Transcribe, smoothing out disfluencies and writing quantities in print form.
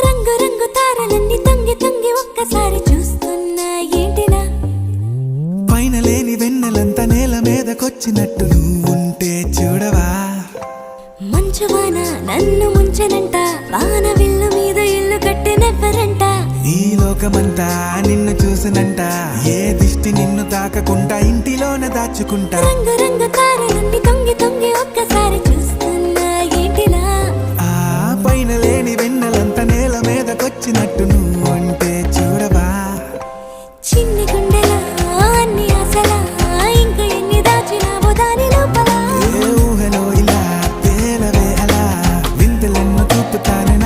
రంగు రంగు తారలన్నీ తొంగి తొంగి ఒక్కసారి చూస్తున్నా ఏంటినా పైన లేని వెన్నెలంతా నేల మీదకొచ్చినట్టు నువ్వుంటే చూడవా మంచువాన నన్ను ముంచనంట వాన విల్లు మీద ఇల్లు కట్టినెవ్వరంట ఈ లోకమంతా నిన్ను చూసినంట ఏ దిష్టి నిన్ను తాకకుండా ఇంటిలోన దాచుకుంటా రంగు రంగు తారలన్నీ తొంగి తొంగి ఒక్కసారి చూస్తున్నా ఏంటినా ఆ పైన లేని వెన్నెలంతా నేల మీదకొచ్చినట్టు నువ్వుంటే చూడవా చిన్ని గుండెలా అన్ని ఆశలా ఇంకా ఎన్ని దాచినావో దాని లోపల ఏ ఊహలో ఇలా తేలవే అలా వింతలెన్నో చూపుతానే